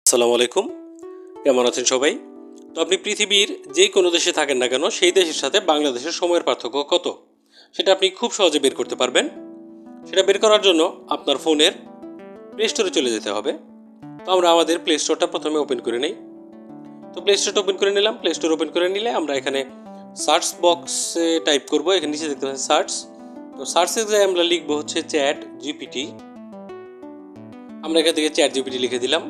আসসালামু আলাইকুম। কেমন আছেন সবাই? তো আপনি পৃথিবীর যে কোনো দেশে থাকেন না কেন সেই দেশের সাথে বাংলাদেশের সময়ের পার্থক্য কত সেটা আপনি খুব সহজে বের করতে পারবেন। সেটা বের করার জন্য আপনার ফোনের প্লে স্টোরে চলে যেতে হবে। তো আমরা আমাদের প্লে স্টোরটা প্রথমে ওপেন করে নিই। তো প্লে স্টোরটা ওপেন করে নিলাম। প্লে স্টোর ওপেন করে নিলে আমরা এখানে সার্চ বক্সে টাইপ করব। এখানে নিচে দেখতে পাচ্ছেন সার্চ। তো সার্চে যে আমরা লিখবো হচ্ছে চ্যাট জিপিটি। আমরা এখান থেকে চ্যাট জিপিটি লিখে দিলাম।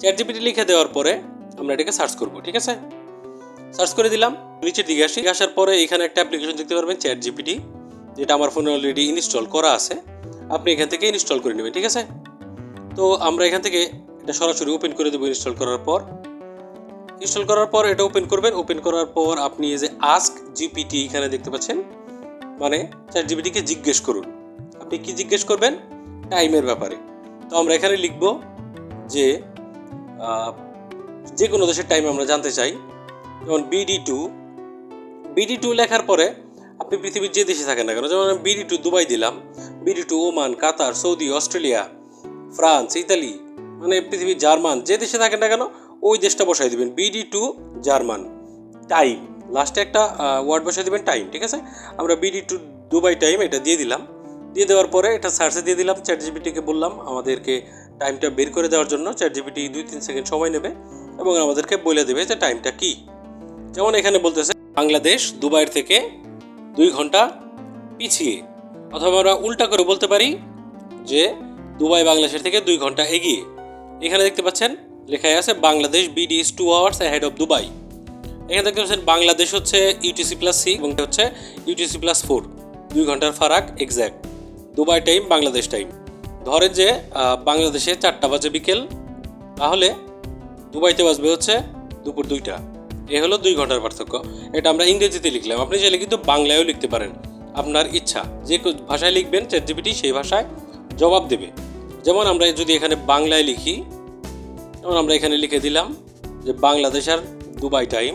চ্যাট জিপিটি লিখে দেওয়ার পরে আমরা এটাকে সার্চ করব, ঠিক আছে? সার্চ করে দিলাম, নিচের দিকে আসার পরে এখানে একটা অ্যাপ্লিকেশন দেখতে পারবেন চ্যাট জিপিটি, যেটা আমার ফোনে অলরেডি ইনস্টল করা আছে। আপনি এখান থেকে ইনস্টল করে নেবেন, ঠিক আছে? তো আমরা এখান থেকে এটা সরাসরি ওপেন করে দেবো। ইনস্টল করার পর এটা ওপেন করবেন। ওপেন করার পর আপনি এই যে আস্ক জিপিটি এখানে দেখতে পাচ্ছেন, মানে চ্যাট জিপিটিকে জিজ্ঞেস করুন। আপনি কি জিজ্ঞেস করবেন? টাইমের ব্যাপারে। তো আমরা এখানে লিখব যে কোনো দেশের টাইম আমরা জানতে চাই, যেমন বিডি টু লেখার পরে আপনি পৃথিবীর যে দেশে থাকেন না কেন, যেমন আমি বিডি টু দুবাই দিলাম, বিডি টু ওমান, কাতার, সৌদি, অস্ট্রেলিয়া, ফ্রান্স, ইতালি, মানে পৃথিবীর জার্মান, যে দেশে থাকেন না কেন ওই দেশটা বসাই দেবেন। বিডি টু জার্মান টাইম, লাস্টে একটা ওয়ার্ড বসাই দেবেন টাইম, ঠিক আছে? আমরা বিডি টু দুবাই টাইম এটা দিয়ে দিলাম। দিয়ে দেওয়ার পরে এটা সার্চে দিয়ে দিলাম। চ্যাট জিপিটিকে বললাম আমাদেরকে টাইমটা বের করে দেওয়ার জন্য। চ্যাট জিপিটি 2-3 সেকেন্ড সময় নেবে এবং আমাদেরকে বলে দেবে যে টাইমটা কি। যেমন এখানে বলতেছে বাংলাদেশ দুবাইয়ের থেকে 2 ঘন্টা পিছিয়ে, অথবা আমরা উল্টা করে বলতে পারি যে দুবাই বাংলাদেশের থেকে 2 ঘন্টা এগিয়ে। এখানে দেখতে পাচ্ছেন লেখাই আছে Bangladesh BD is 2 hours ahead of Dubai. এখানে দেখতে পাচ্ছেন বাংলাদেশ হচ্ছে UTC+6 এবং হচ্ছে UTC+4, 2 ঘন্টার ফারাক exact. Dubai time Bangladesh time. ধরেন যে বাংলাদেশে 4টা বাজে বিকেল, তাহলে দুবাইতে বাজবে হচ্ছে দুপুর 2টা। এ হলো 2 ঘন্টার পার্থক্য। এটা আমরা ইংরেজিতে লিখলাম। আপনি চাইলে কিন্তু বাংলায়ও লিখতে পারেন, আপনার ইচ্ছা। যে ভাষায় লিখবেন চ্যাট জিপিটি সেই ভাষায় জবাব দেবে। যেমন আমরা যদি এখানে বাংলায় লিখি, যেমন আমরা এখানে লিখে দিলাম যে বাংলাদেশের দুবাই টাইম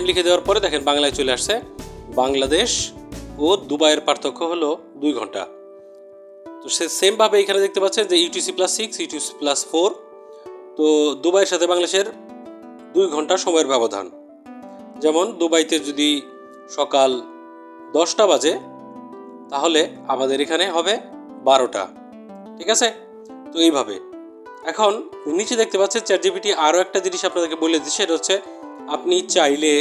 লিখে দেওয়ার পরে দেখেন বাংলায় চলে আসছে। বাংলাদেশ ও দুবাইয়ের পার্থক্য হলো 2 ঘন্টা। তো সেমভাবে এখানে দেখতে পাচ্ছেন যে UTC+6, UTC+4। তো দুবাইয়ের সাথে বাংলাদেশের 2 ঘন্টা সময়ের ব্যবধান। যেমন দুবাইতে যদি সকাল 10টা বাজে, তাহলে আমাদের এখানে হবে 12টা, ঠিক আছে? তো এইভাবে এখন নিচে দেখতে পাচ্ছেন চ্যাট জিপিটি আরও একটা জিনিস আপনাদেরকে বলে দিচ্ছে, সেটা হচ্ছে আপনি চাইলে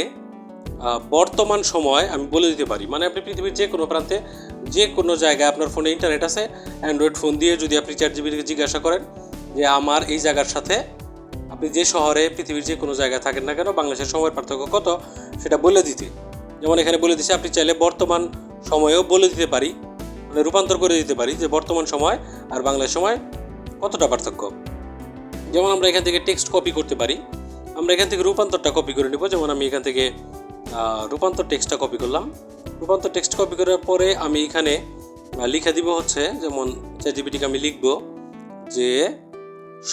বর্তমান সময় আমি বলে দিতে পারি। মানে আপনি পৃথিবীর যে কোনো প্রান্তে যে কোনো জায়গায় আপনার ফোনে ইন্টারনেট আছে, অ্যান্ড্রয়েড ফোন দিয়ে যদি আপনি চ্যাট জিপিটিকে জিজ্ঞাসা করেন যে আমার এই জায়গার সাথে আপনি যে শহরে পৃথিবীর যে কোনো জায়গায় থাকেন না কেন বাংলাদেশের সময়ের পার্থক্য কত সেটা বলে দিতে। যেমন এখানে বলে দিচ্ছে আপনি চাইলে বর্তমান সময়েও বলে দিতে পারি, মানে রূপান্তর করে দিতে পারি যে বর্তমান সময় আর বাংলাদেশ সময় কতটা পার্থক্য। যেমন আমরা এখান থেকে টেক্সট কপি করতে পারি। আমরা এখান থেকে রূপান্তরটা কপি করে নেব। যেমন আমি এখান থেকে রূপান্তর টেক্সটটা কপি করলাম। রূপান্তর টেক্সট কপি করার পরে আমি এখানে লিখে দিব হচ্ছে, যেমন চ্যাট জিপিটিকে আমি লিখব যে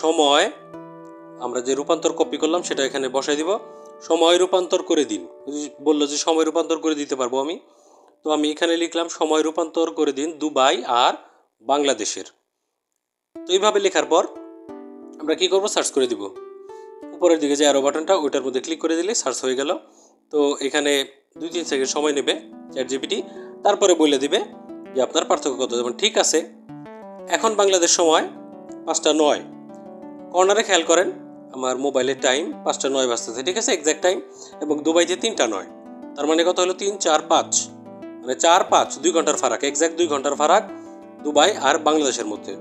সময়, আমরা যে রূপান্তর কপি করলাম সেটা এখানে বসাই দিব। সময় রূপান্তর করে দিন। বললো যে সময় রূপান্তর করে দিতে পারবো আমি। তো আমি এখানে লিখলাম সময় রূপান্তর করে দিন দুবাই আর বাংলাদেশের। তো এইভাবে লেখার পর আমরা কি করব, সার্চ করে দিব। উপরের দিকে যে অ্যারো বাটনটা ওইটার মধ্যে ক্লিক করে দিলে সার্চ হয়ে গেল। তো এখানে 2-3 সেকেন্ড সময় নেবে চ্যাট জিপিটি, তারপরে বলে দিবে যে আপনার পার্থক্য কত। যেমন ঠিক আছে, এখন বাংলাদেশ সময় 5টা 9। কর্নারে খেয়াল করেন আমার মোবাইলের টাইম 5টা 9 বাজতেছে, ঠিক আছে, এক্স্যাক্ট টাইম। এবং দুবাইতে 3টা 9, তার মানে কত হলো 3, 4, 5, মানে 4, 5 2 ঘন্টার ফারাক, এক্স্যাক্ট 2 ঘন্টার ফারাক দুবাই আর বাংলাদেশের মধ্যে।